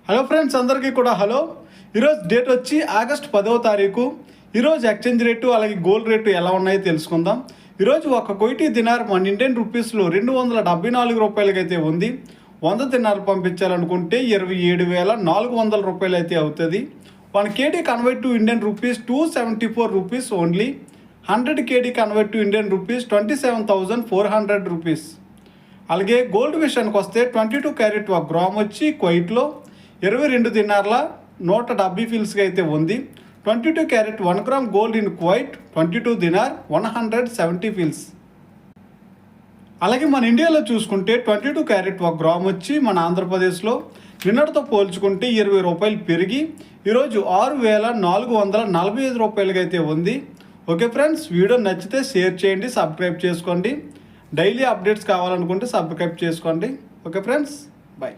Hello friends, అందరికీ కూడా hello. ఈరోజు డేట్ వచ్చి ఆగస్ట్ 10వ తారీఖు. ఈరోజు ఎక్స్చేంజ్ రేటు అలాగే గోల్డ్ రేటు ఎలా ఉన్నాయో తెలుసుకుందాం. ఈరోజు ఒక కువైటీ దినార్ మన ఇండియన్ రూపీస్లో 274 రూపాయలకి అయితే ఉంది. 100 దినార్లు పంపించాలనుకుంటే 27,400 రూపాయలు అయితే అవుతుంది. 1 KD convert to Indian rupees 274 rupees only. 100 KD convert to Indian rupees 27,400 rupees. అలాగే గోల్డ్ విషయానికి వస్తే 22 క్యారెట్ 1 గ్రామ్ వచ్చి కువైట్లో 22 దినార్ల 170 ఫీల్స్గా అయితే ఉంది. 22 carrot 1 gram gold in Kuwait 22 dinar 170 feels. అలాగే మన ఇండియాలో చూసుకుంటే 22 క్యారెట్ 1 గ్రామ్ వచ్చి మన ఆంధ్రప్రదేశ్లో నిన్నటితో పోల్చుకుంటే 20 రూపాయలు పెరిగి ఈరోజు 6,445 రూపాయలకి అయితే ఉంది. ఓకే ఫ్రెండ్స్, వీడియో నచ్చితే షేర్ చేయండి, సబ్స్క్రైబ్ చేసుకోండి. డైలీ అప్డేట్స్ కావాలనుకుంటే సబ్స్క్రైబ్ చేసుకోండి. Okay friends, bye.